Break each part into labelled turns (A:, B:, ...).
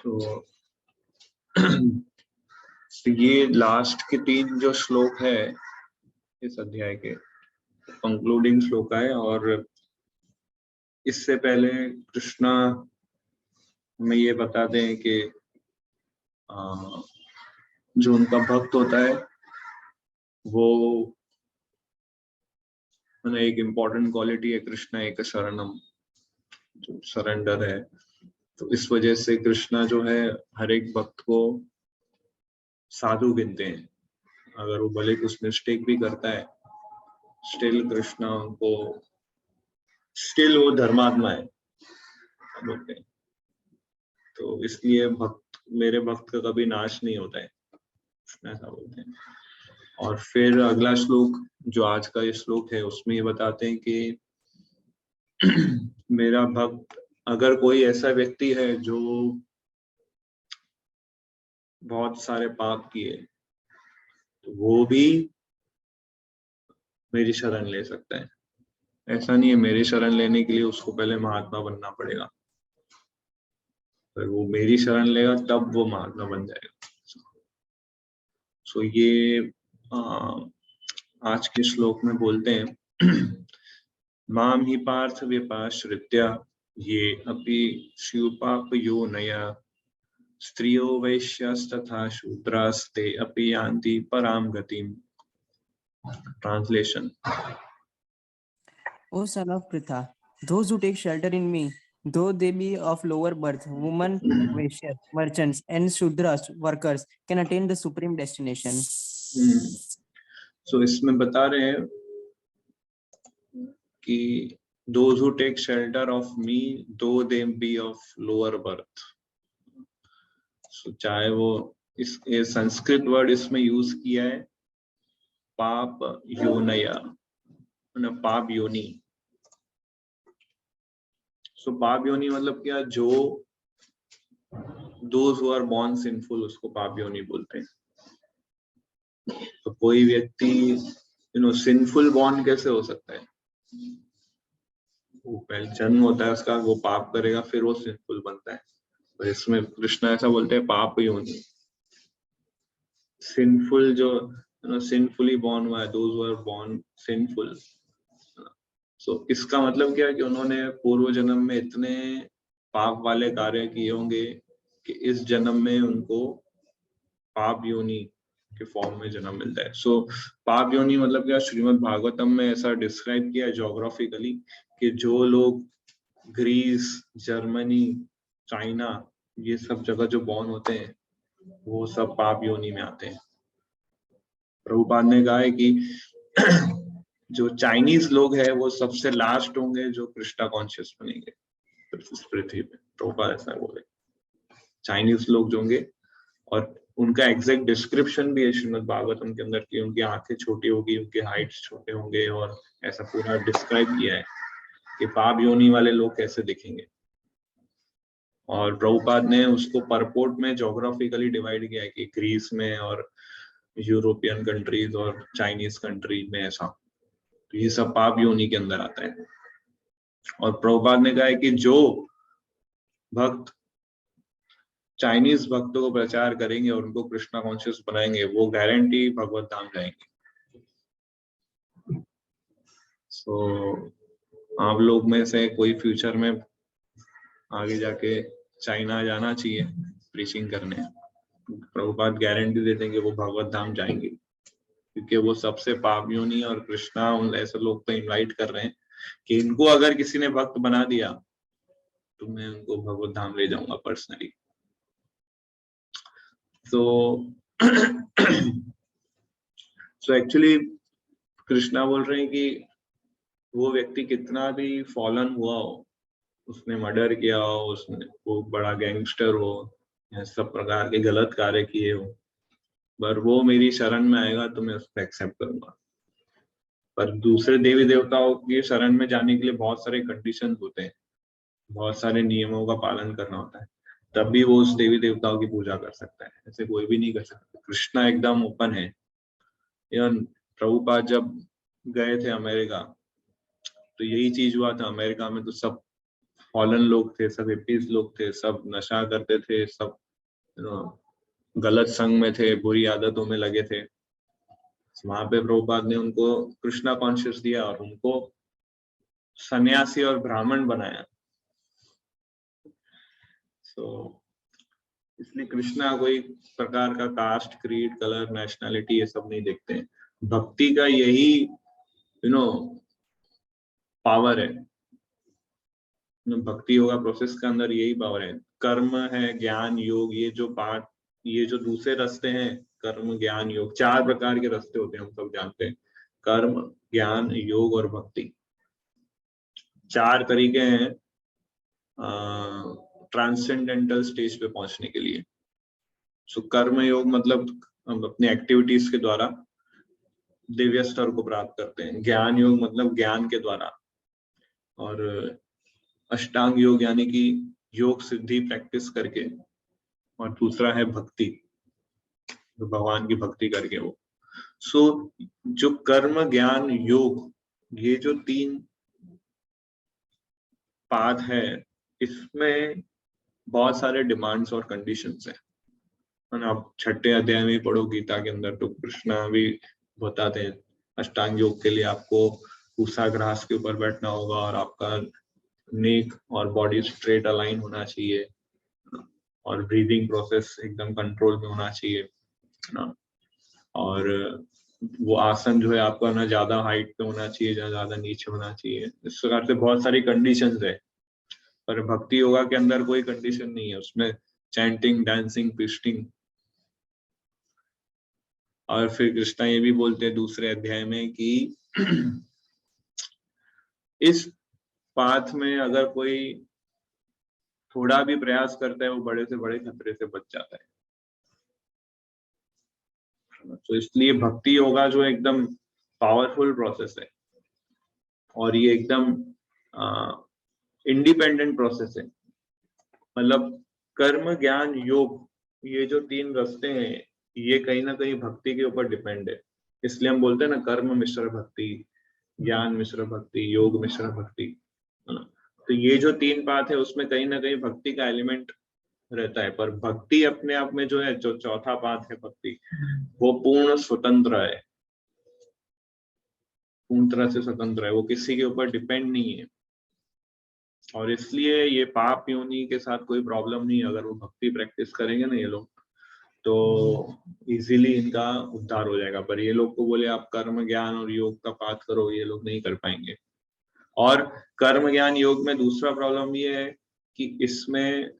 A: तो ये लास्ट के 3 जो श्लोक है इस अध्याय के कंक्लूडिंग श्लोक है, और इससे पहले कृष्णा में ये बता दें कि जो उनका भक्त होता है वो एक इम्पोर्टेंट क्वालिटी है कृष्णा एक शरणम, जो सरेंडर है। तो इस वजह से कृष्णा जो है हर एक भक्त को साधु गिनते हैं। अगर वो भले कुछ मिस्टेक भी करता है, स्टिल कृष्णा को स्टिल वो धर्मात्मा है बोलते हैं। तो इसलिए मेरे भक्त का कभी नाश नहीं होता है, ऐसा बोलते हैं। और फिर अगला श्लोक जो आज का ये श्लोक है उसमें ये बताते हैं कि मेरा भक्त, अगर कोई ऐसा व्यक्ति है जो बहुत सारे पाप किए तो वो भी मेरी शरण ले सकता है। ऐसा नहीं है मेरी शरण लेने के लिए उसको पहले महात्मा बनना पड़ेगा, पर वो मेरी शरण लेगा तब वो महात्मा बन जाएगा। सो ये आज के श्लोक में बोलते हैं माम ही पार्थ व्यपाश्रित्य ये अपि शिवपापयो नया स्त्रियो वैश्यस्तथा शूद्रास्ते अपि यान्ति पराम गतिम। Translation.
B: O son of Pritha, those who take shelter in me, though they be of lower birth, women, vaishyas, merchants, and shudras, workers, can attain the supreme destination.
A: So इसमें बता रहे हैं कि those who take shelter of me, though they be of lower birth. So चाहे वो इस Sanskrit word इसमें use किया है पाप योनया, पाप योनि। सो पाप योनि मतलब क्या, जो those who are born sinful उसको पाप योनि बोलते हैं। तो कोई व्यक्ति सिंफुल बॉर्न कैसे हो सकता है? वो पहले जन्म होता है उसका, वो पाप करेगा फिर वो सिंफुल बनता है। तो इसमें कृष्ण ऐसा बोलते हैं पाप योनि। सिंफुल जो सिंफुली बॉर्न हुआ है, those who are born sinful. So इसका मतलब क्या है कि उन्होंने पूर्व जन्म में इतने पाप वाले कार्य किए होंगे कि इस जन्म में उनको पाप योनि के फॉर्म में जन्म मिलता है। सो पाप योनि मतलब क्या, श्रीमद् भागवतम में ऐसा डिस्क्राइब किया है जोग्राफिकली कि जो लोग ग्रीस, जर्मनी, चाइना, ये सब जगह जो बॉर्न होते हैं वो सब पाप योनि में आते हैं। प्रभुपाद ने कहा है कि जो चाइनीज लोग हैं वो सबसे लास्ट होंगे जो कृष्णा कॉन्शियस बनेंगे पृथ्वी पे। प्रभुपाद ऐसा बोले चाइनीज लोग जो होंगे, और उनका एग्जैक्ट डिस्क्रिप्शन भी है श्रीमद् भागवतम के अंदर कि उनकी आंखें छोटी होगी, उनके हाइट्स छोटे होंगे, और ऐसा पूरा डिस्क्राइब किया है कि पाप योनि वाले लोग कैसे दिखेंगे। और प्रभुपाद ने उसको परपोर्ट में जोग्राफिकली डिवाइड किया है कि ग्रीस में और यूरोपियन कंट्रीज और चाइनीज कंट्री में ऐसा, तो ये सब पाप योनि के अंदर आता है। और प्रभुपाद ने कहा है कि जो भक्त चाइनीज भक्तों को प्रचार करेंगे और उनको कृष्णा कॉन्शियस बनाएंगे वो गारंटी भगवत धाम जाएंगे। सो आप लोग में से कोई फ्यूचर में आगे जाके चाइना जाना चाहिए प्रीचिंग करने, प्रभुपाद गारंटी देते हैं कि वो भगवत धाम जाएंगे, क्योंकि वो सबसे पाप योनि। और कृष्णा उन ऐसे लोग को इनवाइट कर रहे हैं कि इनको अगर किसी ने भक्त बना दिया तो मैं उनको भगवत धाम ले जाऊंगा पर्सनली। सो एक्चुअली कृष्णा बोल रहे हैं कि वो व्यक्ति कितना भी फॉलन हुआ हो, उसने मर्डर किया हो, उसने वो बड़ा गैंगस्टर हो, या सब प्रकार के गलत कार्य किए हो, पर वो मेरी शरण में आएगा तो मैं उसको एक्सेप्ट करूंगा। पर दूसरे देवी देवताओं की शरण में जाने के लिए बहुत सारे कंडीशन होते हैं, बहुत सारे नियमों का पालन करना होता है, तब भी वो उस देवी देवताओं की पूजा कर सकता है, ऐसे कोई भी नहीं कर सकता। कृष्णा एकदम ओपन है। प्रभुपाद जब गए थे अमेरिका तो यही चीज हुआ था। अमेरिका में तो सब फॉलन लोग थे, सब हिप्पीज लोग थे, सब नशा करते थे, सब गलत संग में थे, बुरी आदतों में लगे थे। वहां पे प्रभुपाद ने उनको कृष्णा कॉन्शियस दिया और उनको सन्यासी और ब्राह्मण बनाया। इसलिए कृष्णा कोई प्रकार का कास्ट, क्रीड, कलर, नेशनैलिटी ये सब नहीं देखते हैं। भक्ति का यही पावर है। भक्ति योगा प्रोसेस के अंदर यही पावर है। कर्म है, ज्ञान, योग, ये जो दूसरे रास्ते हैं, कर्म, ज्ञान, योग, 4 प्रकार के रास्ते होते हैं, हम सब जानते हैं। कर्म, ज्ञान, योग और भक्ति, 4 तरीके हैं ट्रांसेंडेंटल स्टेज पे पहुंचने के लिए। सो कर्म योग मतलब हम अपने एक्टिविटीज के द्वारा दिव्य स्तर को प्राप्त करते हैं। ज्ञान योग मतलब ज्ञान के द्वारा, और अष्टांग योग यानी कि योग सिद्धि प्रैक्टिस करके, और दूसरा है भक्ति, तो भगवान की भक्ति करके वो। जो कर्म, ज्ञान, योग, ये जो 3 पाथ है, इसमें बहुत सारे डिमांड्स और कंडीशंस हैं। आप 6ठे अध्याय में पढ़ो गीता के अंदर, तो कृष्णा भी बताते हैं अष्टांग योग के लिए आपको पूसा ग्रास के ऊपर बैठना होगा, और आपका नेक और बॉडी स्ट्रेट अलाइन होना चाहिए, और ब्रीदिंग प्रोसेस एकदम कंट्रोल में होना चाहिए ना, और वो आसन जो है आपका ना ज्यादा हाइट पे होना चाहिए, ज्यादा नीचे होना चाहिए। इस प्रकार से बहुत सारी कंडीशंस है, पर भक्ति योगा के अंदर कोई कंडीशन नहीं है। उसमें चैंटिंग, डांसिंग, फीस्टिंग, और फिर कृष्णा ये भी बोलते हैं दूसरे अध्याय में कि इस पाथ में अगर कोई थोड़ा भी प्रयास करता है, वो बड़े से बड़े खतरे से बच जाता है। तो इसलिए भक्ति योगा जो एकदम पावरफुल प्रोसेस है, और ये एकदम इंडिपेंडेंट प्रोसेस है। मतलब कर्म, ज्ञान, योग, ये जो 3 रास्ते हैं, ये कहीं ना कहीं भक्ति के ऊपर डिपेंड है। इसलिए हम बोलते हैं ना, कर्म मिश्र भक्ति, ज्ञान मिश्र भक्ति, योग मिश्र भक्ति, है ना। तो ये जो 3 पाथ है, उसमें कहीं ना कहीं भक्ति का एलिमेंट रहता है। पर भक्ति अपने आप में जो है, जो चौथा पाथ है भक्ति, वो पूर्ण स्वतंत्र है, पूर्ण तरह से स्वतंत्र है, वो किसी के ऊपर डिपेंड नहीं है। और इसलिए ये पाप योनि के साथ कोई प्रॉब्लम नहीं है। अगर वो भक्ति प्रैक्टिस करेंगे ना ये लोग, तो इजीली इनका उद्धार हो जाएगा। पर ये लोग को बोले आप कर्म, ज्ञान और योग का पाठ करो, ये लोग नहीं कर पाएंगे। और कर्म, ज्ञान, योग में दूसरा प्रॉब्लम ये है कि इसमें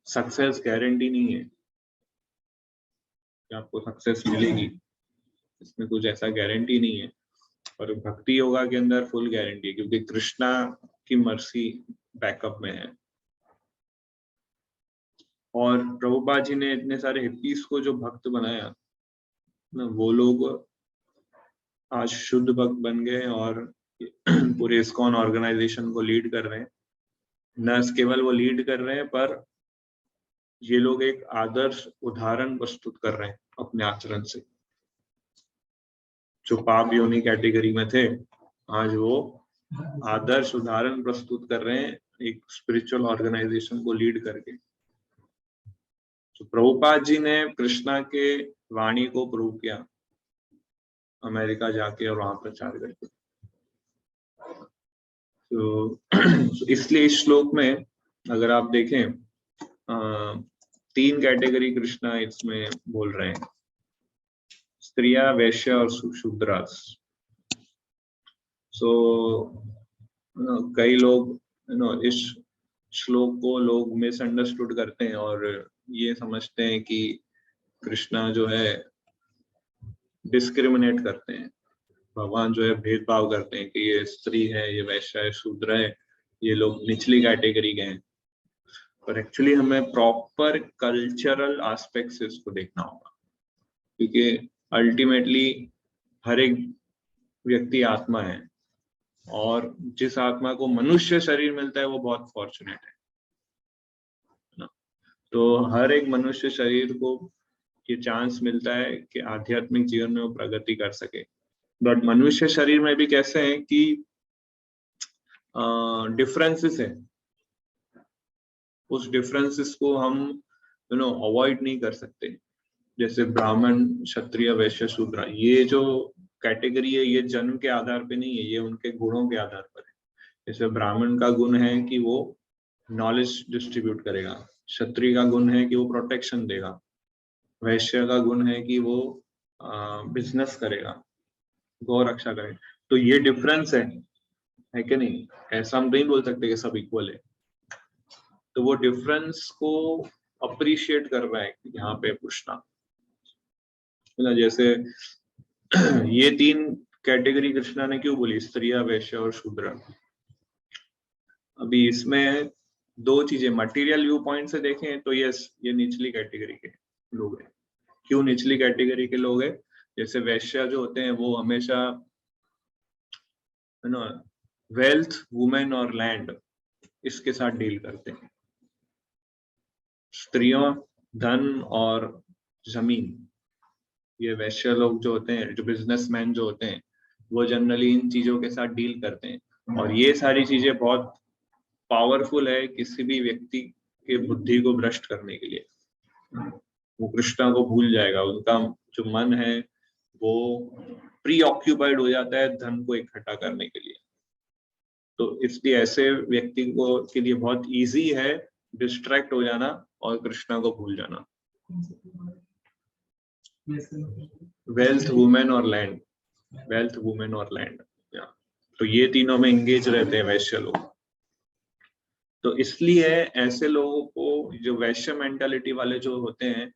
A: सक्सेस गारंटी नहीं है कि आपको सक्सेस मिलेगी, इसमें कुछ ऐसा गारंटी नहीं है। और भक्ति योगा के अंदर फुल गारंटी है, क्योंकि कृष्णा की मर्सी बैकअप में है। और प्रभुपाद जी ने इतने सारे हिप्पीज को जो भक्त बनाया ना, वो लोग आज शुद्ध भक्त बन गए और पूरे इस्कॉन ऑर्गेनाइजेशन को लीड कर रहे हैं। न केवल वो लीड कर रहे हैं, पर ये लोग एक आदर्श उदाहरण प्रस्तुत कर रहे हैं अपने आचरण से। जो पाप योनि कैटेगरी में थे, आज वो आदर्श उदाहरण प्रस्तुत कर रहे हैं एक स्पिरिचुअल ऑर्गेनाइजेशन को लीड करके। तो प्रभुपाद जी ने कृष्णा के वाणी को प्रूव किया अमेरिका जाके और वहां प्रचार करके। तो इसलिए इस श्लोक में अगर आप देखें, 3 कैटेगरी कृष्णा इसमें बोल रहे हैं, स्त्रियां, वैश्य और शूद्रास। कई लोग इस श्लोक को लोग मिसअंडरस्टूड करते हैं और ये समझते हैं कि कृष्णा जो है डिस्क्रिमिनेट करते हैं, भगवान जो है भेदभाव करते हैं कि ये स्त्री है, ये वैश्य है, शूद्र है, ये लोग निचली कैटेगरी के हैं। पर एक्चुअली हमें प्रॉपर कल्चरल एस्पेक्ट से इसको देखना होगा, क्योंकि अल्टीमेटली हर एक व्यक्ति आत्मा है, और जिस आत्मा को मनुष्य शरीर मिलता है वो बहुत फॉर्चुनेट है ना। तो हर एक मनुष्य शरीर को ये चांस मिलता है कि आध्यात्मिक जीवन में वो प्रगति कर सके। बट मनुष्य शरीर में भी कैसे है कि डिफरेंसेस है। उस डिफरेंसेस को हम अवॉइड नहीं कर सकते। जैसे ब्राह्मण, क्षत्रिय, वैश्य, शूद्र, ये जो कैटेगरी है ये जन्म के आधार पे नहीं है, ये उनके गुणों के आधार पर है। जैसे ब्राह्मण का गुण है कि वो नॉलेज डिस्ट्रीब्यूट करेगा, क्षत्रिय का गुण है कि वो प्रोटेक्शन देगा, वैश्य का गुण है कि वो बिजनेस करेगा, गौ रक्षा करेगा। तो ये डिफरेंस है कि नहीं? ऐसा हम नहीं बोल सकते कि सब इक्वल है। तो वो डिफरेंस को अप्रिशिएट कर रहा है यहाँ पे कृष्णा। जैसे ये 3 कैटेगरी कृष्णा ने क्यों बोली, स्त्रियां, वैश्य और शूद्र। अभी इसमें 2 चीजें, मटेरियल व्यू पॉइंट से देखें तो ये निचली कैटेगरी के लोग हैं। क्यों निचली कैटेगरी के लोग हैं? जैसे वैश्य जो होते हैं वो हमेशा वेल्थ, वुमेन और लैंड, इसके साथ डील करते हैं। स्त्रियों, धन और जमीन, ये वैश्य लोग जो होते हैं, जो बिजनेसमैन जो होते हैं, वो जनरली इन चीजों के साथ डील करते हैं। और ये सारी चीजें बहुत पावरफुल है किसी भी व्यक्ति के बुद्धि को भ्रष्ट करने के लिए। वो कृष्णा को भूल जाएगा, उनका जो मन है वो प्री ऑक्यूपाइड हो जाता है धन को इकट्ठा करने के लिए। तो इसलिए ऐसे व्यक्ति को के लिए बहुत इजी है डिस्ट्रैक्ट हो जाना और कृष्णा को भूल जाना। वेल्थ, वुमेन और लैंड, वेल्थ, वुमेन और लैंड, तो ये तीनों में इंगेज रहते हैं वैश्य लोग। तो इसलिए ऐसे लोगों को, जो वैश्य मेंटालिटी वाले जो होते हैं,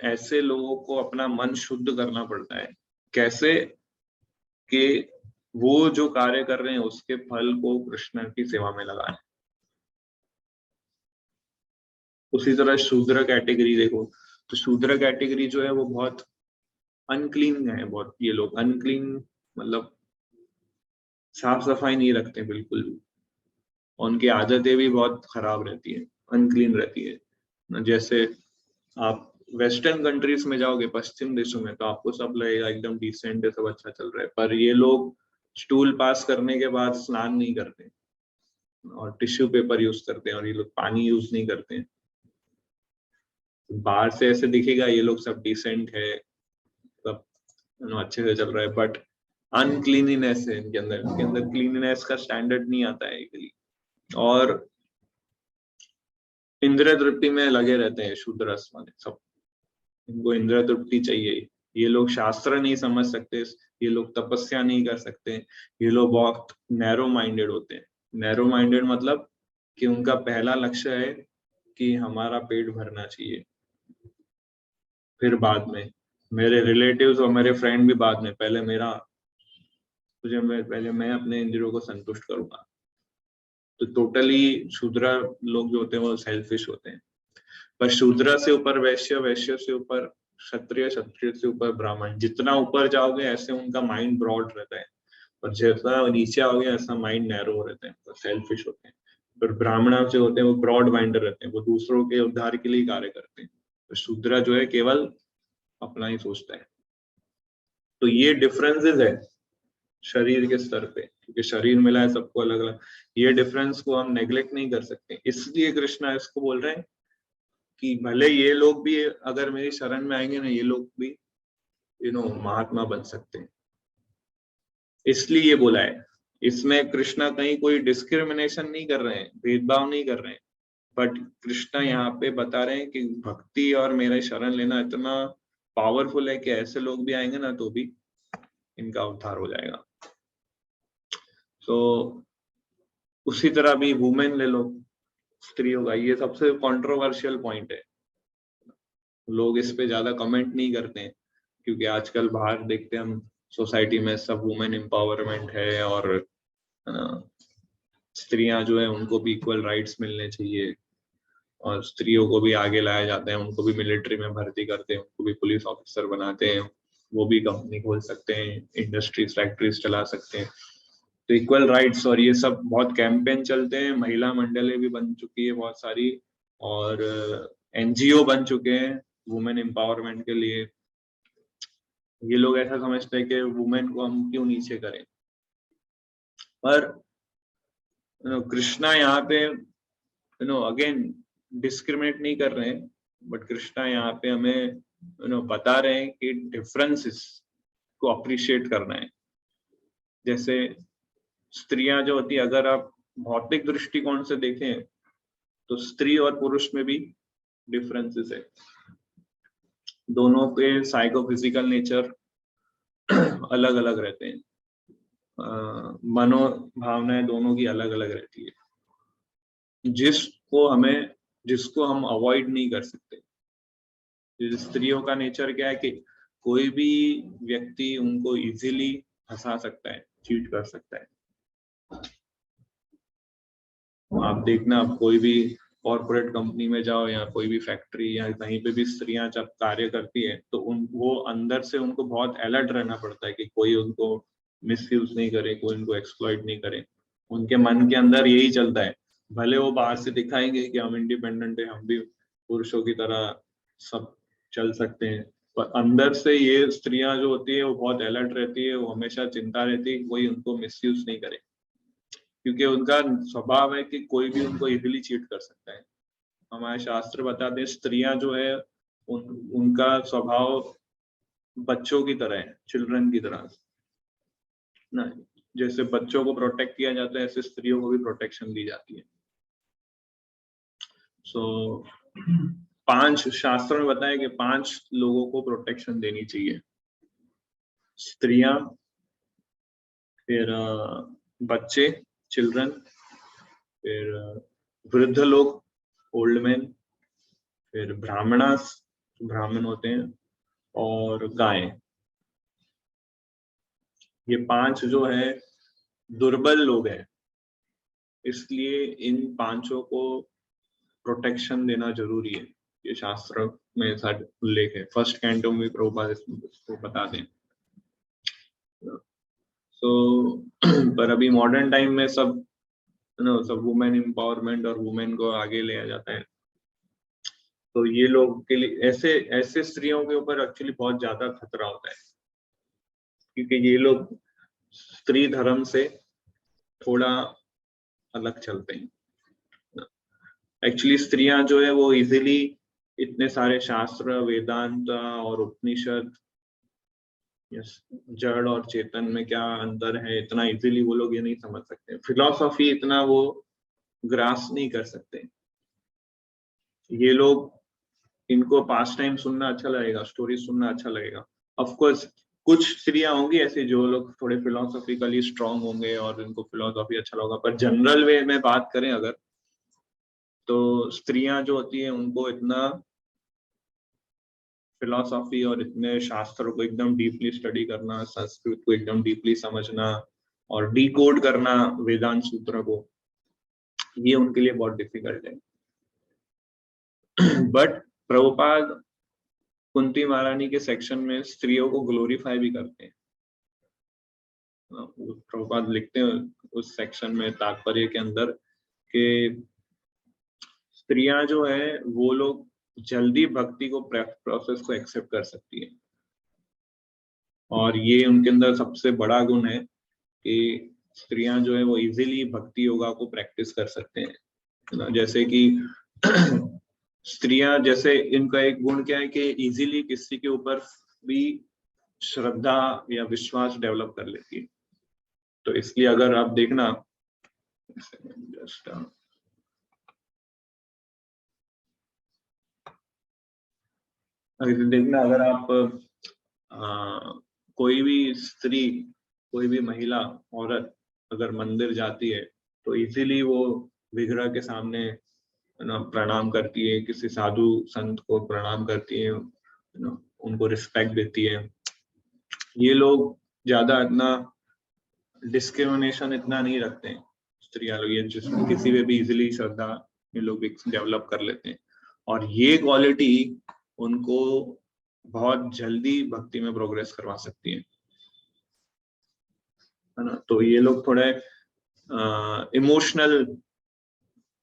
A: ऐसे लोगों को अपना मन शुद्ध करना पड़ता है। कैसे? कि वो जो कार्य कर रहे हैं उसके फल को कृष्ण की सेवा में लगाएं। उसी तरह शूद्र कैटेगरी देखो, तो शूद्र कैटेगरी जो है वो बहुत अनक्लीन है। बहुत, ये लोग अनक्लीन मतलब साफ सफाई नहीं रखते बिल्कुल भी, उनकी आदतें भी बहुत खराब रहती है, अनक्लीन रहती है। जैसे आप वेस्टर्न कंट्रीज में जाओगे, पश्चिम देशों में, तो आपको सब लगेगा एकदम डिसेंट है, सब अच्छा चल रहा है। पर ये लोग स्टूल पास करने के बाद स्नान नहीं करते और टिश्यू पेपर यूज करते हैं, और ये लोग पानी यूज नहीं करते हैं। बाहर से ऐसे दिखेगा ये लोग सब डिसेंट है, सब अच्छे से चल रहा है, बट अनक्लीनिनेस है इनके अंदर क्लीनिनेस का स्टैंडर्ड नहीं आता है इजीली। और इंद्रिय तृप्ति में लगे रहते हैं शूद्रस वाले सब, इनको इंद्रिय तृप्ति चाहिए। ये लोग शास्त्र नहीं समझ सकते, ये लोग तपस्या नहीं कर सकते, ये लोग बहुत नैरो माइंडेड होते हैं। नैरो माइंडेड मतलब कि उनका पहला लक्ष्य है कि हमारा पेट भरना चाहिए, फिर बाद में मेरे रिलेटिव्स और मेरे फ्रेंड भी बाद में, पहले मैं अपने इंद्रियों को संतुष्ट करूंगा। तो टोटली शूद्र लोग जो होते हैं वो सेल्फिश होते हैं। पर शूद्र से ऊपर वैश्य, वैश्य से ऊपर क्षत्रिय, क्षत्रिय से ऊपर ब्राह्मण, जितना ऊपर जाओगे ऐसे उनका माइंड ब्रॉड रहता है, और जैसा नीचे आओगे ऐसा माइंड नैरो रहते हैं, तो सेल्फिश होते हैं। पर ब्राह्मण जो होते हैं वो ब्रॉड माइंडेड रहते हैं, वो दूसरों के उद्धार के लिए कार्य करते हैं। तो शूद्र जो है केवल अपना ही सोचता है। तो ये डिफरेंसेस है शरीर के स्तर पे, क्योंकि शरीर मिला है सबको अलग अलग। ये डिफरेंस को हम नेग्लेक्ट नहीं कर सकते, इसलिए कृष्णा इसको बोल रहे हैं कि भले ये लोग भी अगर मेरी शरण में आएंगे ना, ये लोग भी महात्मा बन सकते हैं, इसलिए ये बोला है। इसमें कृष्णा कहीं कोई डिस्क्रिमिनेशन नहीं कर रहे हैं, भेदभाव नहीं कर रहे हैं, बट कृष्णा यहाँ पे बता रहे हैं कि भक्ति और मेरा शरण लेना इतना पावरफुल है कि ऐसे लोग भी आएंगे ना तो भी इनका उद्धार हो जाएगा। तो उसी तरह भी वुमेन ले लो, स्त्रियों का, ये सबसे कंट्रोवर्शियल पॉइंट है। लोग इस पे ज्यादा कमेंट नहीं करते हैं, क्योंकि आजकल बाहर देखते हैं हम सोसाइटी में सब वुमेन एम्पावरमेंट है, और स्त्रियां जो है उनको भी इक्वल राइट्स मिलने चाहिए, और स्त्रियों को भी आगे लाया जाता है, उनको भी मिलिट्री में भर्ती करते हैं, उनको भी पुलिस ऑफिसर बनाते हैं, वो भी कंपनी खोल सकते हैं, इंडस्ट्रीज, फैक्ट्रीज चला सकते हैं। तो इक्वल राइट्स और ये सब बहुत कैंपेन चलते हैं, महिला मंडलें भी बन चुकी है बहुत सारी, और एनजीओ बन चुके हैं वुमेन एम्पावरमेंट के लिए। ये लोग ऐसा समझते हैं कि वुमेन को हम क्यों नीचे करें, पर कृष्णा यहाँ पे अगेन डिस्क्रिमिनेट नहीं कर रहे हैं, बट कृष्णा यहाँ पे हमें बता रहे हैं कि डिफरेंसेस को अप्रिशिएट करना है। जैसे स्त्रियां जो होती है, अगर आप भौतिक दृष्टिकोण से देखें तो स्त्री और पुरुष में भी डिफरेंसेस है। दोनों के साइकोफिजिकल नेचर अलग अलग रहते हैं, मनोभावनाएं दोनों की अलग अलग रहती है, जिसको हम अवॉइड नहीं कर सकते। स्त्रियों का नेचर क्या है कि कोई भी व्यक्ति उनको इजीली फंसा सकता है, चीट कर सकता है। आप देखना, आप कोई भी कॉर्पोरेट कंपनी में जाओ या कोई भी फैक्ट्री या कहीं पे भी स्त्रियां जब कार्य करती है तो वो अंदर से उनको बहुत अलर्ट रहना पड़ता है कि कोई उनको मिसयूज नहीं करे, कोई उनको एक्सप्लॉइट नहीं करे। उनके मन के अंदर यही चलता है, भले वो बाहर से दिखाएंगे कि हम इंडिपेंडेंट है, हम भी पुरुषों की तरह सब चल सकते हैं, पर अंदर से ये स्त्रियां जो होती है वो बहुत अलर्ट रहती है, वो हमेशा चिंता रहती है कोई उनको मिसयूज नहीं करे, क्योंकि उनका स्वभाव है कि कोई भी उनको इजीली चीट कर सकता है। हमारे शास्त्र बताते हैं स्त्रियां जो है उनका स्वभाव बच्चों की तरह है, चिल्ड्रन की तरह ना। जैसे बच्चों को प्रोटेक्ट किया जाता है, ऐसे स्त्रियों को भी प्रोटेक्शन दी जाती है। सो 5 शास्त्रों में बताया कि 5 लोगों को प्रोटेक्शन देनी चाहिए, स्त्रियां, फिर बच्चे, चिल्ड्रन, फिर वृद्ध लोग, ओल्ड मैन, फिर ब्राह्मण होते हैं, और गाय। ये 5 जो है दुर्बल लोग हैं, इसलिए इन 5 को प्रोटेक्शन देना जरूरी है। ये शास्त्र में ऐसा उल्लेख है, फर्स्ट कैंटो में प्रभुपाद इसको बता दें। पर अभी मॉडर्न टाइम में सब वुमेन एम्पावरमेंट और वुमेन को आगे ले जाता है, तो ये लोग के लिए ऐसे स्त्रियों के ऊपर एक्चुअली बहुत ज्यादा खतरा होता है, क्योंकि ये लोग स्त्री धर्म से थोड़ा अलग चलते हैं। एक्चुअली स्त्रियां जो है वो इजीली इतने सारे शास्त्र, वेदांत और उपनिषद, जड़ और चेतन में क्या अंतर है, इतना इजीली वो लोग ये नहीं समझ सकते। फिलॉसफी इतना वो ग्रास नहीं कर सकते। ये लोग, इनको पास टाइम सुनना अच्छा लगेगा, स्टोरी सुनना अच्छा लगेगा। ऑफ कोर्स कुछ स्त्रियां होंगी ऐसी जो लोग थोड़े फिलोसॉफिकली स्ट्रांग होंगे और इनको फिलोसॉफी अच्छा लगेगा, पर जनरल वे में बात करें अगर, तो स्त्रियां जो होती है उनको इतना फिलोसॉफी और इतने शास्त्रों को एकदम डीपली स्टडी करना, संस्कृत को एकदम डीपली समझना और डिकोड करना वेदांत सूत्र को, ये उनके लिए बहुत डिफिकल्ट है। बट प्रभुपाद कुंती महारानी के सेक्शन में स्त्रियों को ग्लोरीफाई भी करते हैं। प्रभुपाद लिखते हैं उस सेक्शन में तात्पर्य के अंदर कि स्त्रियां जो है वो लोग जल्दी भक्ति को, प्रोसेस को एक्सेप्ट कर सकती है, और ये उनके अंदर सबसे बड़ा गुण है कि स्त्रियां जो है वो इजीली भक्ति योगा को प्रैक्टिस कर सकते हैं। जैसे कि स्त्रियां, जैसे इनका एक गुण क्या है कि इजीली किसी के ऊपर भी श्रद्धा या विश्वास डेवलप कर लेती है। तो इसलिए अगर आप देखना, अगर आप कोई भी स्त्री, कोई भी महिला, औरत अगर मंदिर जाती है तो इजीली वो विग्रह के सामने प्रणाम करती है, किसी साधु संत को प्रणाम करती है, उनको रिस्पेक्ट देती है। ये लोग ज्यादा इतना डिस्क्रिमिनेशन इतना नहीं रखते हैं, स्त्रियां लोग, ये जिसमें किसी में भी इजीली श्रद्धा ये लोग डेवलप कर लेते हैं, और ये क्वालिटी उनको बहुत जल्दी भक्ति में प्रोग्रेस करवा सकती है ना। तो ये लोग थोड़े इमोशनल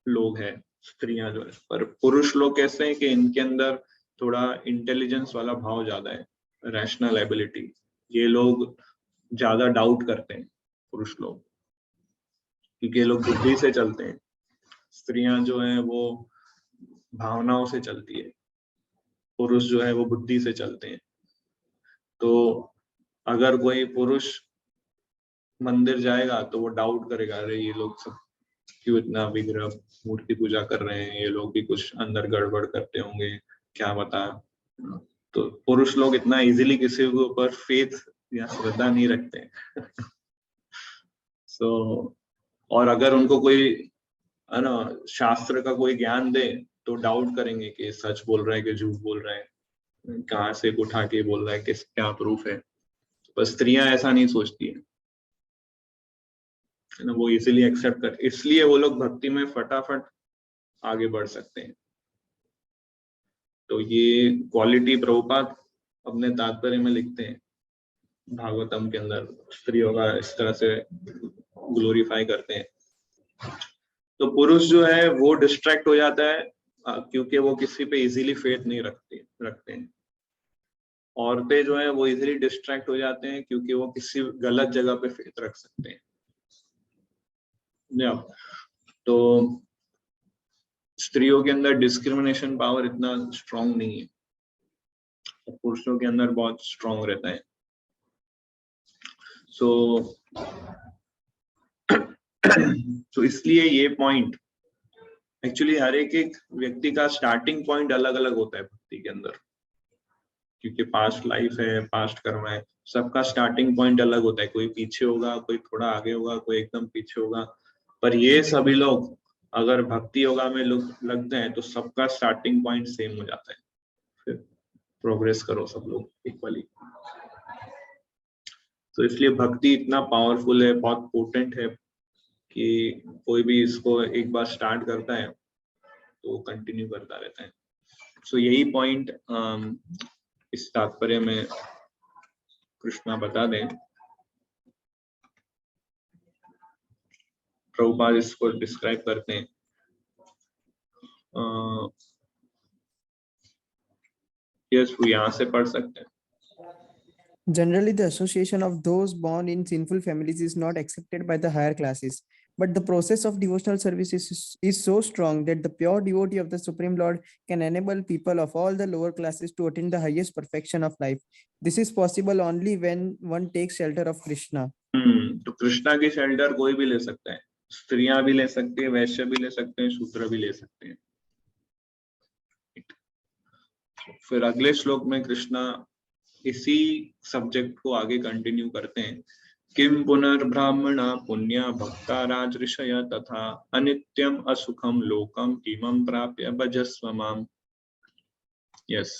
A: लोग हैं स्त्रियां जो है, पर पुरुष लोग कैसे हैं कि इनके अंदर थोड़ा इंटेलिजेंस वाला भाव ज्यादा है, रैशनल एबिलिटी। ये लोग ज्यादा डाउट करते हैं पुरुष लोग, क्योंकि ये लोग बुद्धि से चलते हैं। स्त्रियां जो हैं वो भावनाओं से चलती है, पुरुष जो है वो बुद्धि से चलते हैं। तो अगर कोई पुरुष मंदिर जाएगा तो वो डाउट करेगा, अरे ये लोग सब क्यों इतना विग्रह मूर्ति पूजा कर रहे हैं, ये लोग भी कुछ अंदर गड़बड़ करते होंगे, क्या बता। तो पुरुष लोग इतना इजीली किसी के ऊपर फेथ या श्रद्धा नहीं रखते हैं। सो और अगर उनको कोई है ना शास्त्र का कोई ज्ञान दे तो डाउट करेंगे कि सच बोल रहा है कि झूठ बोल रहा है, कहाँ से उठा के बोल रहा है, किस क्या प्रूफ है। पर स्त्रियां ऐसा नहीं सोचती है ना, वो इजीली एक्सेप्ट कर, इसलिए वो लोग भक्ति में फटाफट आगे बढ़ सकते हैं। तो ये क्वालिटी प्रभुपाद अपने तात्पर्य में लिखते हैं भागवतम के अंदर, स्त्रियों का इस तरह से ग्लोरीफाई करते हैं। तो पुरुष जो है वो डिस्ट्रैक्ट हो जाता है क्योंकि वो किसी पे इजीली फेथ नहीं रखते हैं। औरतें जो है वो इजीली डिस्ट्रैक्ट हो जाते हैं क्योंकि वो किसी गलत जगह पे फेथ रख सकते हैं। तो स्त्रियों के अंदर डिस्क्रिमिनेशन पावर इतना स्ट्रांग नहीं है, पुरुषों के अंदर बहुत स्ट्रांग रहता है। तो इसलिए ये पॉइंट एक्चुअली हर एक व्यक्ति का स्टार्टिंग पॉइंट अलग अलग होता है भक्ति के अंदर, क्योंकि पास्ट लाइफ है, पास्ट कर्म है, सबका स्टार्टिंग पॉइंट अलग होता है। कोई पीछे होगा, कोई थोड़ा आगे होगा, कोई एकदम पीछे होगा। पर ये सभी लोग अगर भक्ति योगा में लगते हैं तो सबका स्टार्टिंग पॉइंट सेम हो जाता है, फिर प्रोग्रेस करो सब लोग इक्वली। तो इसलिए भक्ति इतना पावरफुल है, बहुत पोटेंट है कि कोई भी इसको एक बार स्टार्ट करता है तो कंटिन्यू करता रहता है। सो यही पॉइंट इस तात्पर्य में कृष्णा बता दें। प्रभुपाद इसको डिस्क्राइब करते हैं। यस, वो यहाँ से पढ़ सकते हैं।
B: Generally, the association of those born in sinful families is not accepted by the higher classes. But the process of devotional service is so strong that the pure devotee of the Supreme Lord can enable people of all the lower classes to attain the highest perfection of life. This is possible only when one takes shelter of Krishna.
A: तो कृष्णा की shelter कोई भी ले सकता है, स्त्रियां भी ले सकती है, वैश्य भी ले सकते हैं, शूद्र भी ले सकते हैं। फिर अगले श्लोक में कृष्णा इसी सब्जेक्ट को आगे कंटिन्यू करते हैं। किम पुनर्ब्राह्मणा पुण्या भक्ता राजऋषय तथा अनित्यम असुखम लोकम इमं प्राप्य भजस्व माम। Yes,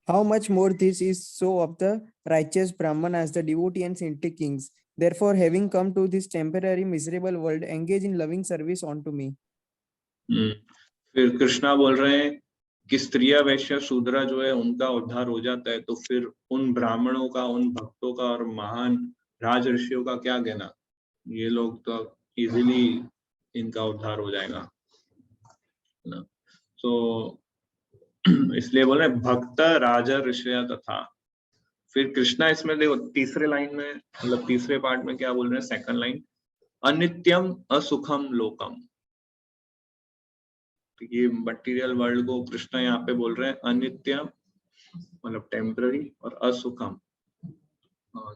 B: How much more this is so of the righteous Brahman as the devotee and saintly kings. Therefore, having come to this temporary miserable world, engage in loving service unto me.
A: फिर कृष्णा बोल रहे हैं कि स्त्रियां वैश्य शूद्रा जो है उनका उद्धार हो जाता है, तो फिर उन ब्राह्मणों का, उन भक्तों का और महान राज ऋषियों का क्या कहना। ये लोग तो इजीली इनका उद्धार हो जाएगा। तो इसलिए बोल रहे भक्त राजा ऋषय तथा। फिर कृष्णा इसमें देखो तीसरे लाइन में, मतलब तीसरे पार्ट में क्या बोल रहे हैं, सेकंड लाइन, अनित्यम असुखम लोकम। तो ये मटेरियल वर्ल्ड को कृष्णा यहाँ पे बोल रहे हैं अनित्यम मतलब टेम्पररी, और असुखम।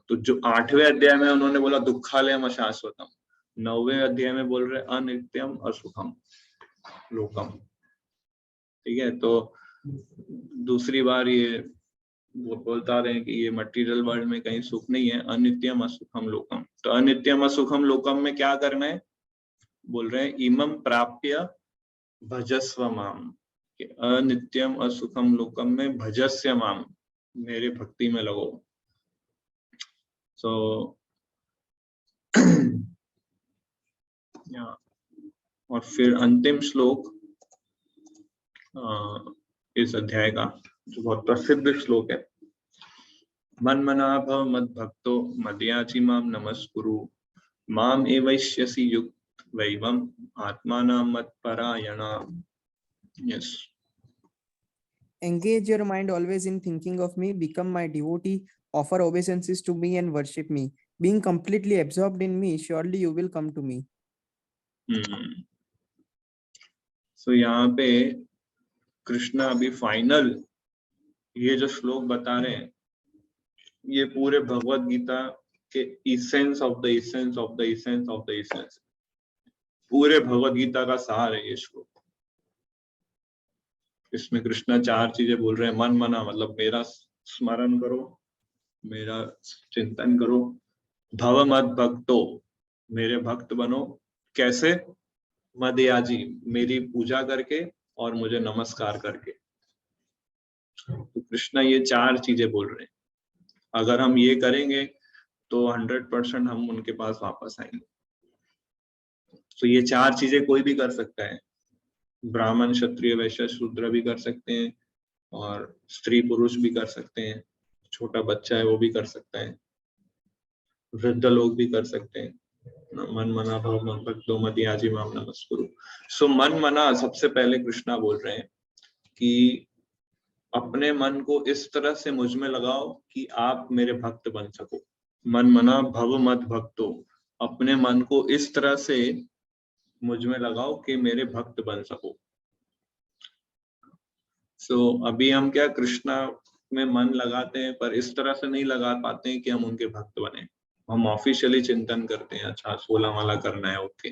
A: तो जो 8वें अध्याय में उन्होंने बोला दुखालयम अशाश्वतम, 9वें अध्याय में बोल रहे अनित्यम असुखम लोकम। ठीक है, तो दूसरी बार ये वो बोलता रहे कि ये मटेरियल वर्ल्ड में कहीं सुख नहीं है, अनित्यम असुखम लोकम। तो अनित्यम असुखम लोकम में क्या करना है, बोल रहे हैं इमं प्राप्य भजस्व माम। अनित्यम असुखम लोकम में भजस्य माम, मेरे भक्ति में लगो। सो और फिर अंतिम श्लोक इस अध्याय का जो बहुत प्रसिद्ध श्लोक है, मन्मना भव मद भक्तो मदयाचि माम नमस्कुरु माम एवैष्यसि युक्त वैवम आत्मानां मत्परायणा। Yes,
B: Engage your mind always in thinking of me, become my devotee, offer obeisances to me and worship me. Being completely absorbed in me, surely you will come to me.
A: सो यहाँ पे कृष्णा अभी फाइनल ये जो श्लोक बता रहे हैं, ये पूरे भगवत गीता के essence of the essence of the essence of the essence, पूरे भगवत गीता का सार है ये श्लोक। इसमें कृष्णा 4 चीजें बोल रहे हैं। मन मना मतलब मेरा स्मरण करो, मेरा चिंतन करो। भव मद भक्तो, मेरे भक्त बनो। कैसे? मदयाजी, मेरी पूजा करके और मुझे नमस्कार करके। तो कृष्णा ये 4 चीजें बोल रहे हैं, अगर हम ये करेंगे तो 100% हम उनके पास वापस आएंगे। तो ये 4 चीजें कोई भी कर सकता है, ब्राह्मण क्षत्रिय वैश्य शूद्र भी कर सकते हैं, और स्त्री पुरुष भी कर सकते हैं, छोटा बच्चा है वो भी कर सकता है, वृद्ध लोग भी कर सकते हैं। मन मना भव मद भक्तो मदयाजी माम नमस्कुरु। सो मन मना, सबसे पहले कृष्णा बोल रहे हैं कि अपने मन को इस तरह से मुझ में लगाओ कि आप मेरे भक्त बन सको। मन मना भव मद भक्तो, अपने मन को इस तरह से मुझ में लगाओ कि मेरे भक्त बन सको। सो अभी हम क्या कृष्णा में मन लगाते हैं, पर इस तरह से नहीं लगा पाते हैं कि हम उनके भक्त बने। हम ऑफिशियली चिंतन करते हैं, अच्छा 16 माला करना है, ओके,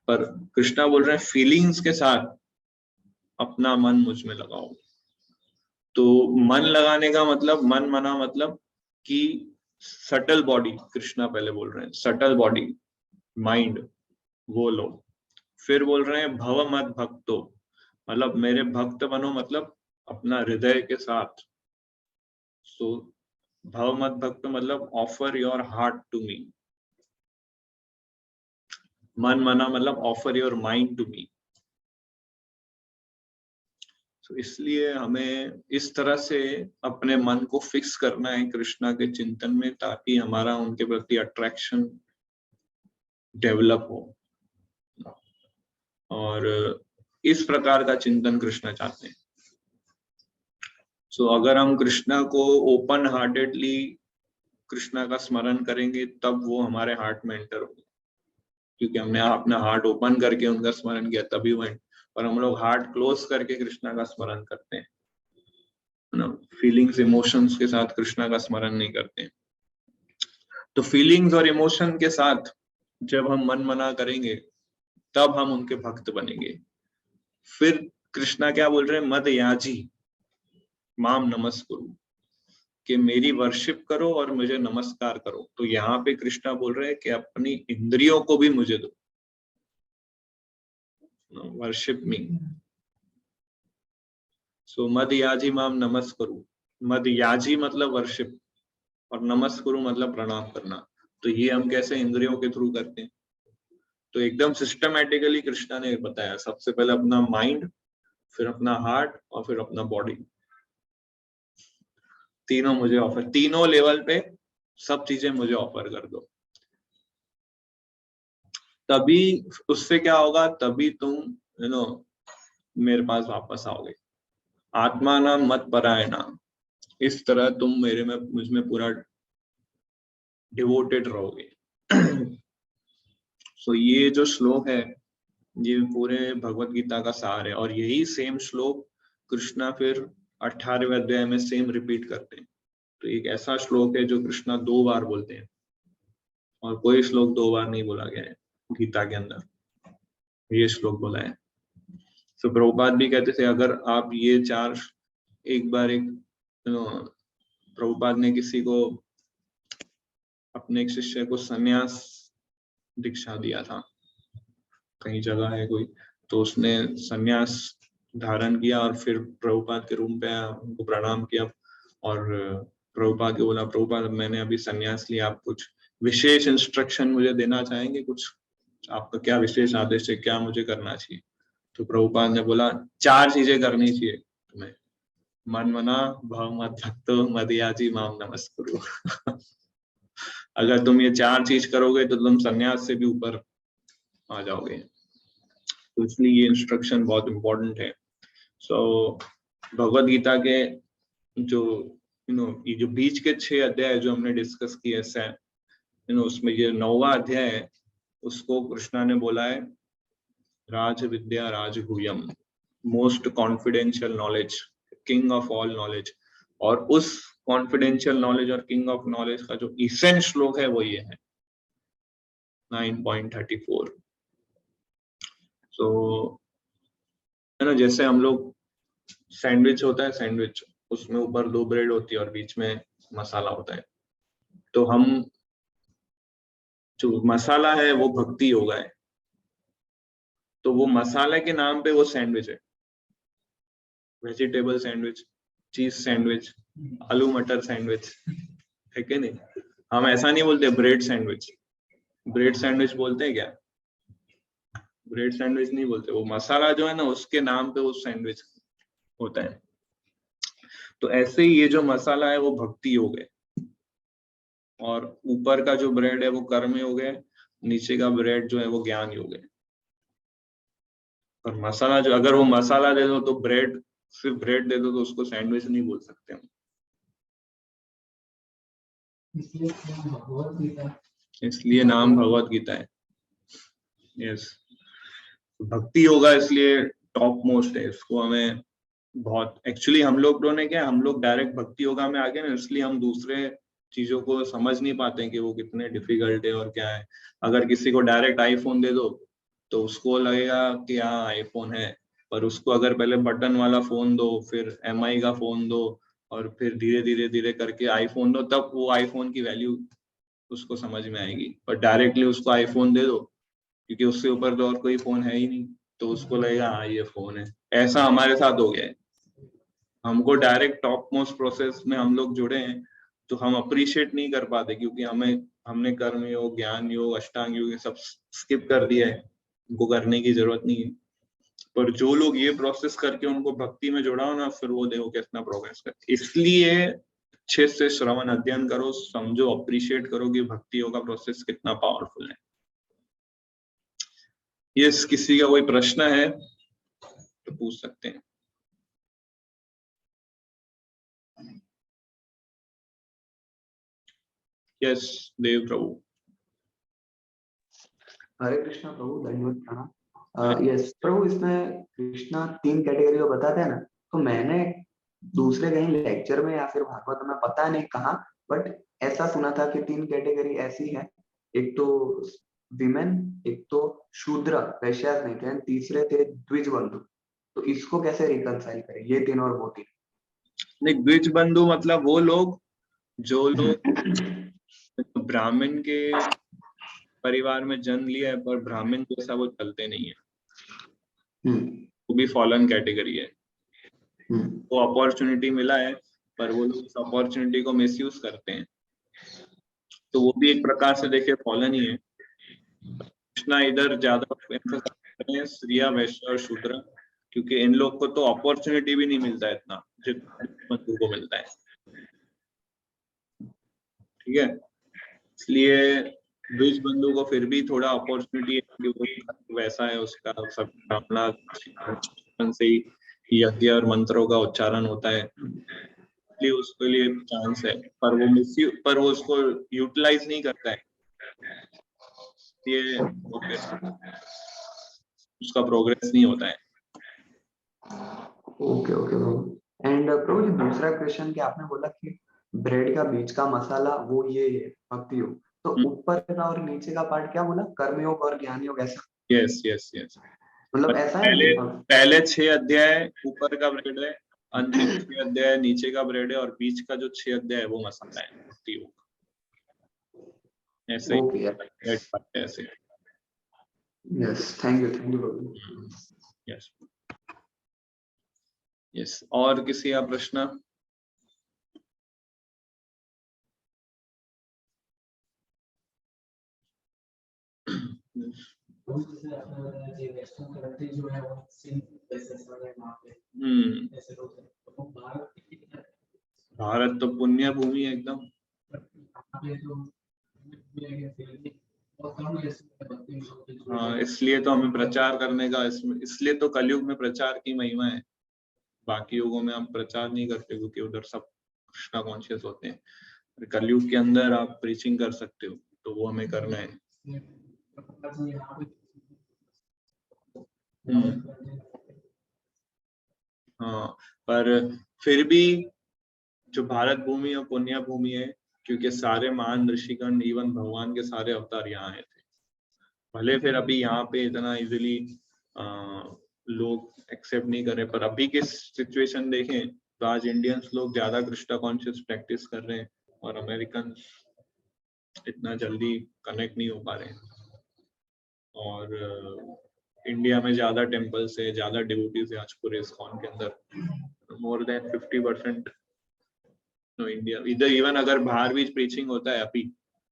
A: पर कृष्णा बोल रहे हैं फीलिंग्स के साथ अपना मन मुझ में लगाओ। तो मन लगाने का मतलब, मन मना मतलब कि सटल बॉडी, कृष्णा पहले बोल रहे हैं सटल बॉडी माइंड वो लो। फिर बोल रहे हैं भव मत भक्तो, मतलब मेरे भक्त बनो, मतलब अपना हृदय के साथ। सो भव मत भक्त मतलब offer your heart to me. मन मना मतलब offer your mind to me. तो इसलिए हमें इस तरह से अपने मन को फिक्स करना है कृष्णा के चिंतन में, ताकि हमारा उनके प्रति अट्रैक्शन डेवलप हो। और इस प्रकार का चिंतन कृष्णा चाहते हैं। सो अगर हम कृष्णा को ओपन हार्टेडली कृष्णा का स्मरण करेंगे, तब वो हमारे हार्ट में एंटर होंगे, क्योंकि हमने अपना हार्ट ओपन करके उनका स्मरण किया तभी वो। और हम लोग हार्ट क्लोज करके कृष्णा का स्मरण करते हैं, फीलिंग्स इमोशंस के साथ कृष्णा का स्मरण नहीं करते हैं। तो फीलिंग्स और इमोशन के साथ जब हम मन मना करेंगे, तब हम उनके भक्त बनेंगे। फिर कृष्णा क्या बोल रहे हैं? मदयाजी माम नमस्कुरु, कि मेरी वर्शिप करो और मुझे नमस्कार करो। तो यहाँ पे कृष्णा बोल रहे हैं कि अपनी इंद्रियों को भी मुझे दो, वर्शिप मी। सो मदयाजी माम नमस्कुरु, मदयाजी मतलब वर्शिप, और नमस्कुरु मतलब प्रणाम करना। तो ये हम कैसे इंद्रियों के थ्रू करते हैं? तो एकदम सिस्टमैटिकली कृष्णा ने बताया, सबसे पहले अपना माइंड, फिर अपना हार्ट, और फिर अपना बॉडी। तीनों मुझे ऑफर, तीनों लेवल पे सब चीजें मुझे ऑफर कर दो। तभी उससे क्या होगा? तभी तुम मेरे पास वापस आओगे। आत्मा नाम मत परायणा, इस तरह तुम मेरे में मुझ में पूरा डिवोटेड रहोगे। सो ये जो श्लोक है, ये पूरे भगवत गीता का सार है। और यही सेम श्लोक कृष्णा फिर 18वें अध्याय में सेम रिपीट करते हैं। तो एक ऐसा श्लोक है जो कृष्णा 2 बार बोलते हैं, और कोई श्लोक 2 बार नहीं बोला गया है गीता के अंदर, ये श्लोक बोला है। तो प्रभुपाद भी कहते थे, अगर आप ये 4 एक बार एक प्रभुपाद ने किसी को, अपने एक शिष्य को सन्यास दीक्षा दिया था, कहीं जगह है कोई, तो उसने सन्यास धारण किया और फिर प्रभुपाद के रूम पे आया, उनको प्रणाम किया, और प्रभुपाद को बोला, प्रभुपाद मैंने अभी सन्यास लिया, आप कुछ विशेष इंस्ट्रक्शन मुझे देना चाहेंगे? कुछ आपका क्या विशेष आदेश है, क्या मुझे करना चाहिए? तो प्रभुपाद ने बोला 4 चीजें करनी चाहिए तुम्हें, मन मना भव मत भक्तो मदयाजी माम नमस्कुरु। अगर तुम ये 4 चीज करोगे तो तुम सन्यास से भी ऊपर आ जाओगे। तो इसलिए ये इंस्ट्रक्शन बहुत इंपॉर्टेंट है। सो भगवत गीता के जो ये जो बीच के 6 अध्याय जो हमने डिस्कस किए उसमें ये 9वां अध्याय है, उसको कृष्णा ने बोला है राज विद्या राजगुह्यम, most confidential knowledge, king of all knowledge. और उस कॉन्फिडेंशियल नॉलेज और किंग ऑफ नॉलेज का जो इसेंट श्लोक है वो ये है 9.34। तो है ना, जैसे हम लोग सैंडविच होता है, सैंडविच उसमें ऊपर 2 ब्रेड होती है और बीच में मसाला होता है। तो हम जो मसाला है वो भक्ति योगा है, तो वो मसाले के नाम पे वो सैंडविच है, वेजिटेबल सैंडविच, चीज सैंडविच, आलू मटर सैंडविच, है कि नहीं? हम ऐसा नहीं बोलते ब्रेड सैंडविच। ब्रेड सैंडविच बोलते हैं क्या? ब्रेड सैंडविच नहीं बोलते, वो मसाला जो है ना उसके नाम पे वो सैंडविच होता है। तो ऐसे ही ये जो मसाला है वो भक्ति योग है, और ऊपर का जो ब्रेड है वो कर्म योग है, नीचे का ब्रेड जो है वो ज्ञान योग है। और मसाला जो, अगर वो मसाला दे दो तो ब्रेड, सिर्फ ब्रेड दे दो तो उसको सैंडविच नहीं बोल सकते हम। इसलिए नाम भगवत गीता है। यस, भक्ति योगा इसलिए टॉप मोस्ट है, इसको हमें बहुत, एक्चुअली हम लोगों ने क्या, हम लोग डायरेक्ट भक्ति योगा में आ गए ना, इसलिए हम दूसरे चीजों को समझ नहीं पाते कि वो कितने डिफिकल्ट है और क्या है। अगर किसी को डायरेक्ट आईफोन दे दो तो उसको लगेगा कि हाँ आईफोन है, पर उसको अगर पहले बटन वाला फोन दो, फिर एमआई का फोन दो, और फिर धीरे धीरे धीरे करके आईफोन दो, तब वो आईफोन की वैल्यू उसको समझ में आएगी। पर डायरेक्टली उसको आईफोन दे दो, क्योंकि उससे ऊपर तो और कोई फोन है ही नहीं, तो उसको लगेगा हाँ ये फोन है। ऐसा हमारे साथ हो गया है, हमको डायरेक्ट टॉप मोस्ट प्रोसेस में हम लोग जुड़े हैं, तो हम अप्रिशिएट नहीं कर पाते, क्योंकि हमने कर्म योग, ज्ञान योग, अष्टांग योग ये सब स्किप कर दिया है, उनको करने की जरूरत नहीं है। पर जो लोग ये प्रोसेस करके उनको भक्ति में जोड़ा हो ना, फिर वो देखो कितना प्रोग्रेस करते। इसलिए अच्छे से श्रवण अध्ययन करो, समझो, अप्रिशिएट करो कि भक्ति योग का प्रोसेस कितना पावरफुल है। यस, किसी का कोई प्रश्न है तो पूछ सकते हैं। यस देव प्रभु।
C: हरे कृष्णा प्रभु, धन्यवाद प्रणाम। यस प्रभु, इसमें कृष्णा 3 कैटेगरी को बताते हैं ना, तो मैंने दूसरे कहीं लेक्चर में या फिर भागवत में पता नहीं कहा, बट ऐसा सुना था कि 3 कैटेगरी ऐसी है, एक तो विमेन, एक तो शूद्र वैश्यास नहीं थे, तीसरे थे द्विज बंधु। तो इसको कैसे रिकंसाइल करें, ये 3 और वो 3?
A: नहीं, द्विज बंधु मतलब वो लोग जो लोग ब्राह्मण के परिवार में जन्म लिया है पर ब्राह्मण जैसा वो चलते नहीं है, वो भी फॉलन कैटेगरी है। वो अपॉर्चुनिटी मिला है पर वो लोग उस अपॉर्चुनिटी को मिसयूज करते हैं, तो वो भी एक प्रकार से देखिए फॉलन ही है। कृष्णा इधर ज्यादा emphasize कर रहे हैं स्त्रिया, वैश्य और शूद्र, क्योंकि इन लोग को तो अपॉर्चुनिटी भी नहीं मिलता है इतना जितना बंधु को मिलता है। ठीक है, इसलिए द्विज बंधु को फिर भी थोड़ा अपॉर्चुनिटी है, क्योंकि वो वैसा है, उसका सब अपना से ही यज्ञ और मंत्रों का उच्चारण होता है, इसलिए उसके लिए चांस है, पर वो उसको यूटिलाइज नहीं करता है, ये वो फिर उसका प्रोग्रेस नहीं होता है।
C: Okay okay Prabhu. एंड प्रभु जी, दूसरा क्वेश्चन कि आपने बोला कि ब्रेड का बीच का मसाला वो ये है भक्ति योग, तो ऊपर का और नीचे का पार्ट क्या बोला, कर्म योग और ज्ञान योग, ऐसा?
A: यस यस यस,
C: मतलब ऐसा है कि
A: पहले 6 अध्याय ऊपर का ब्रेड है, अंतिम 6 अध्याय नीचे का ब्रेड है, और बीच का जो 6 अध्याय है वो मसाला है, भक्ति योग। ऐसे ही ऐसे।
C: Yes, thank you Prabhu.
A: Yes yes, और किसी का प्रश्न? भारत तो पुण्य भूमि है एकदम। हाँ, इसलिए तो हमें प्रचार करने का, इसलिए तो कलयुग में प्रचार की महिमा है। बाकी युगों में आप प्रचार नहीं करते क्योंकि उधर सब कृष्णा कॉन्शियस होते हैं। कलयुग के अंदर आप प्रीचिंग कर सकते हो, तो वो हमें करना है। हाँ, पर फिर भी जो भारत भूमि और पुण्य भूमि है, क्योंकि सारे महान ऋषिगण, इवन भगवान के सारे अवतार यहाँ आए थे। भले फिर अभी यहाँ पे इतना इजीली लोग एक्सेप्ट नहीं कर रहे, पर अभी की सिचुएशन देखें तो आज इंडियंस लोग ज्यादा कृष्णा कॉन्शियस प्रैक्टिस कर रहे हैं और अमेरिकन इतना जल्दी कनेक्ट नहीं हो पा रहे हैं। और इंडिया में ज्यादा टेम्पल्स है, ज्यादा डिवोटीज है आज पूरे इस्कॉन के अंदर, मोर देन 50%। इंडिया इधर इवन अगर बाहर भी प्रीचिंग होता है, अभी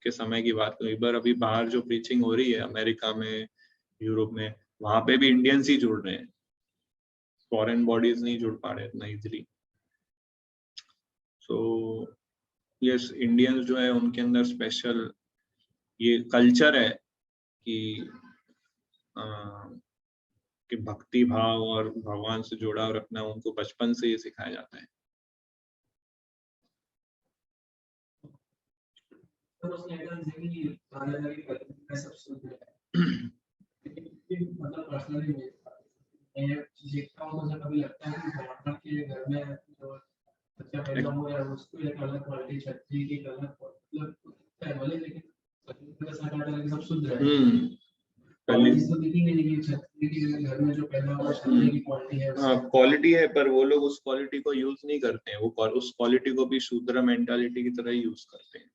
A: के समय की बात करूं, इधर अभी बाहर जो प्रीचिंग हो रही है अमेरिका में, यूरोप में, वहां पे भी इंडियंस ही जुड़ रहे हैं, फॉरेन बॉडीज नहीं जुड़ पा रहे इतना इजीली। सो यस, इंडियंस जो है उनके अंदर स्पेशल ये कल्चर है कि भक्ति भाव और भगवान से जुड़ाव रखना उनको बचपन से ही सिखाया जाता है।
D: मतलब पर्सनली मैं देखता हूँ तो कभी लगता है कि ब्राह्मण के घर में जो बच्चा पैदा हुआ है उसको एक अलग क्वालिटी, छत्री की अलग मतलब है भले, लेकिन सब शुद्ध है। घर में जो पैदा हुआ छत्री की क्वालिटी है,
A: हाँ क्वालिटी है, पर वो लोग उस क्वालिटी को यूज नहीं करते हैं, वो उस क्वालिटी को भी शूद्र मेंटालिटी की तरह यूज करते हैं।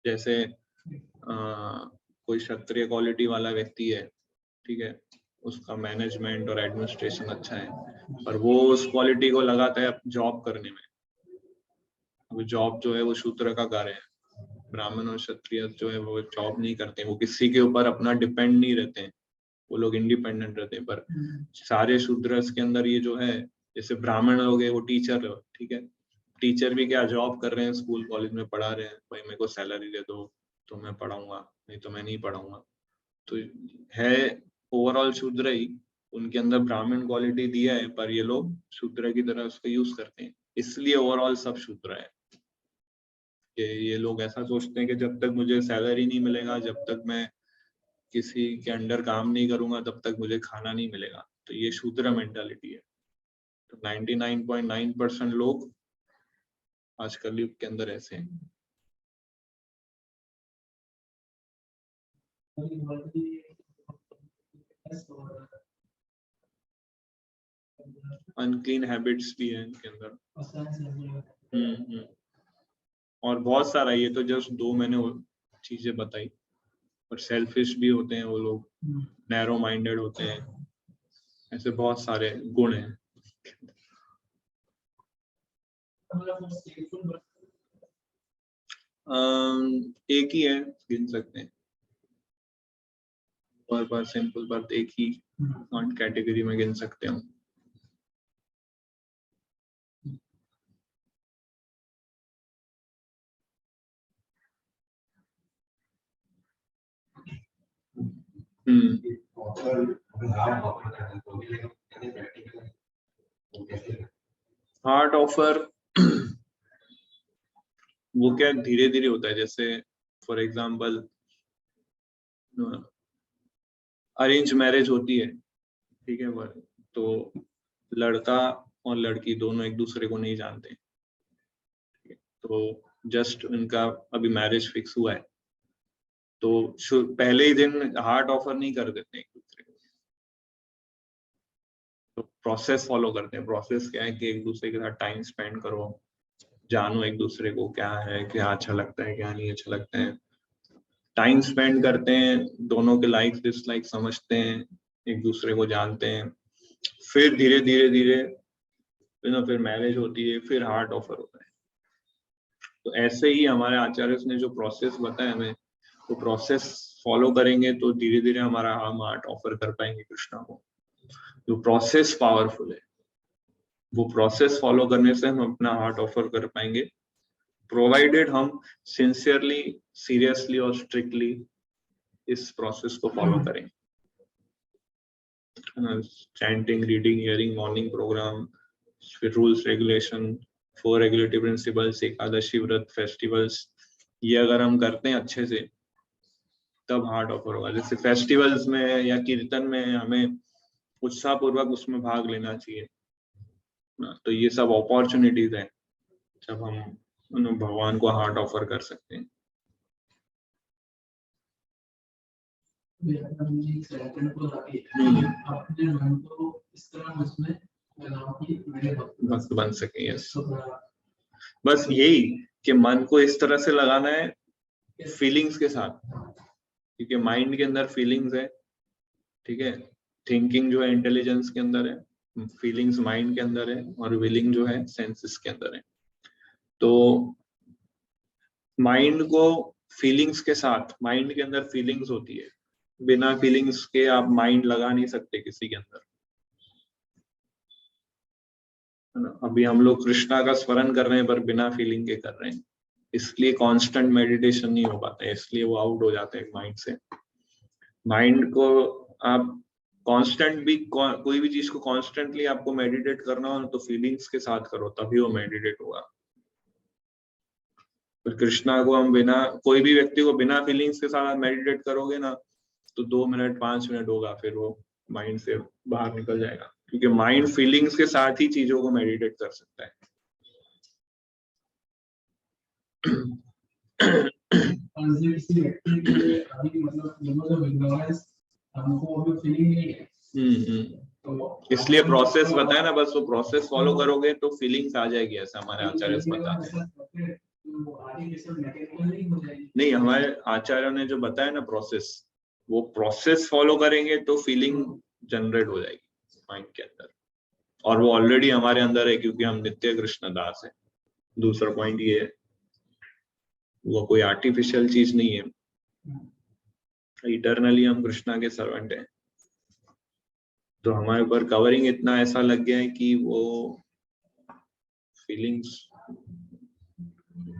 A: जैसे कोई क्षत्रिय क्वालिटी वाला व्यक्ति है, ठीक है, उसका मैनेजमेंट और एडमिनिस्ट्रेशन अच्छा है, पर वो उस क्वालिटी को लगाता है जॉब करने में। वो जॉब जो है वो शूद्र का कार्य है। ब्राह्मण और क्षत्रिय जो है वो जॉब नहीं करते, वो किसी के ऊपर अपना डिपेंड नहीं रहते हैं, वो लोग इंडिपेंडेंट रहते हैं। पर सारे शूद्र के अंदर ये जो है, जैसे ब्राह्मण हो गए वो टीचर हो, ठीक है, टीचर भी क्या जॉब कर रहे हैं, स्कूल कॉलेज में पढ़ा रहे हैं, भाई मेरे को सैलरी दे दो तो मैं पढ़ाऊंगा, नहीं तो मैं नहीं पढ़ाऊंगा। तो है ओवरऑल शूद्र ही, उनके अंदर ब्राह्मण क्वालिटी दिया है, पर ये लोग शूद्र की तरह उसको यूज करते हैं, इसलिए ओवरऑल सब शूद्र है। कि ये लोग ऐसा सोचते हैं कि जब तक मुझे सैलरी नहीं मिलेगा, जब तक मैं किसी के अंडर काम नहीं करूंगा, तब तक मुझे खाना नहीं मिलेगा। तो ये शूद्र मेंटालिटी है। तो 99.9% लोग आज कलयुग के अंदर ऐसे हैं। अनक्लीन हैबिट्स भी है इनके अंदर। और बहुत सारा, ये तो जस्ट दो मैंने चीजें बताई, और सेल्फिश भी होते हैं वो लोग, नैरो माइंडेड होते हैं, ऐसे बहुत सारे गुण हैं। एक ही है, गिन सकते हैं, पर सिंपल बात एक ही कैटेगरी में गिन सकते हो। हार्ट ऑफर वो क्या धीरे धीरे होता है, जैसे फॉर एग्जांपल अरेंज मैरिज होती है, ठीक है, तो लड़का और लड़की दोनों एक दूसरे को नहीं जानते, तो जस्ट उनका अभी मैरिज फिक्स हुआ है, तो पहले ही दिन हार्ट ऑफर नहीं कर देते एक दूसरे को, तो प्रोसेस फॉलो करते हैं। प्रोसेस क्या है कि एक दूसरे के साथ टाइम स्पेंड करो, जानो एक दूसरे को क्या है, क्या अच्छा लगता है, क्या नहीं अच्छा लगता है, टाइम स्पेंड करते हैं, दोनों के लाइक डिसलाइक समझते हैं, एक दूसरे को जानते हैं, फिर धीरे धीरे धीरे फिर मैरिज होती है, फिर हार्ट ऑफर होता है। तो ऐसे ही हमारे आचार्य ने जो प्रोसेस बताया हमें, वो प्रोसेस फॉलो करेंगे तो धीरे धीरे हमारा हम हार्ट ऑफर कर पाएंगे कृष्णा को। जो प्रोसेस पावरफुल है, वो प्रोसेस फॉलो करने से हम अपना हार्ट ऑफर कर पाएंगे, प्रोवाइडेड हम सिंसियरली, सीरियसली और स्ट्रिक्टली इस प्रोसेस को फॉलो करें। Chanting, reading, hearing, morning programme, फिर rules regulation, 4 regulatory principles, Ekadashi व्रत, फेस्टिवल्स, ये अगर हम करते हैं अच्छे से तब हार्ट ऑफर होगा। जैसे फेस्टिवल्स में या कीर्तन में हमें उत्साह पूर्वक उसमें भाग लेना चाहिए ना। तो ये सब अपॉर्चुनिटीज है जब हम भगवान को हार्ट ऑफर कर सकते हैं।
D: अपने मन को इस तरह उसमें लगाओ कि मेरे
A: भक्त बन सके। यस, बस यही कि मन को इस तरह से लगाना है फीलिंग्स के साथ, क्योंकि माइंड के अंदर फीलिंग्स है, ठीक है। थिंकिंग जो है इंटेलिजेंस के अंदर है, फीलिंग्स माइंड के अंदर है, और विलिंग जो है सेंसेस के अंदर है। तो माइंड को फीलिंग्स के साथ, माइंड के अंदर फीलिंग्स होती है, बिना फीलिंग्स के आप माइंड लगा नहीं सकते किसी के अंदर, है ना। अभी हम लोग कृष्णा का स्मरण कर रहे हैं पर बिना फीलिंग के कर रहे हैं, इसलिए कांस्टेंट मेडिटेशन नहीं हो पाता है, इसलिए वो आउट हो जाते हैं माइंड से। माइंड को आप कांस्टेंट भी, कोई भी चीज को कांस्टेंटली आपको मेडिटेट करना हो तो फीलिंग्स के साथ करो, तभी वो मेडिटेट होगा। फिर कृष्णा को हम बिना, कोई भी व्यक्ति को बिना फीलिंग्स के साथ मेडिटेट करोगे ना, तो 2 मिनट 5 मिनट होगा, फिर वो माइंड से बाहर निकल जाएगा, क्योंकि माइंड फीलिंग्स के साथ ही चीजों को मेडिटेट कर सकता है।
D: और जैसे किसी व्यक्ति के लिए अभी मतलब लेवल ऑफ इग्नोरेंस हमको अभी फीलिंग नहीं है, तो
A: इसलिए प्रोसेस बताया ना, बस वो प्रोसेस फॉलो करोगे तो फीलिंग्स आ जाएगी, ऐसा हमारे आचार्य बताते हैं। नहीं, हमारे आचार्यों ने जो बताया ना प्रोसेस, वो प्रोसेस फॉलो करेंगे तो फीलिंग जनरेट हो जाएगी माइंड के अंदर, और वो ऑलरेडी हमारे अंदर है, क्योंकि हम नित्य कृष्ण दास है। दूसरा पॉइंट ये है, वो कोई आर्टिफिशियल चीज नहीं है, इटरनली हम कृष्णा के सर्वेंट हैं। तो हमारे ऊपर कवरिंग इतना ऐसा लग गया है कि वो फीलिंग्स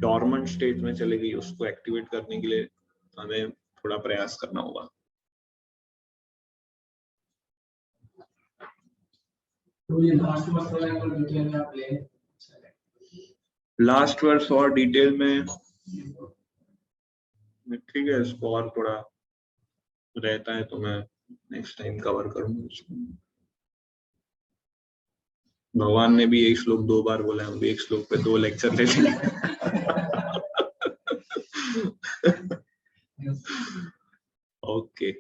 A: डॉर्मेंट स्टेट में चले गई, उसको एक्टिवेट करने के लिए हमें थोड़ा प्रयास करना होगा।
D: तो ये लास्ट वर्स थोड़ा और डिटेल में आप ले
A: लास्ट वर्स और डिटेल में, ठीक है, इसको और थोड़ा रहता है तो मैं नेक्स्ट टाइम कवर करूंगा उसको। भगवान ने भी एक श्लोक 2 बार बोला है, हम भी एक श्लोक पे 2 लेक्चर ले लेंगे। ओके,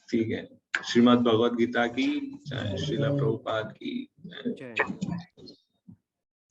A: ठीक है। श्रीमद् भगवद गीता की जय, श्रील प्रभुपाद की जय।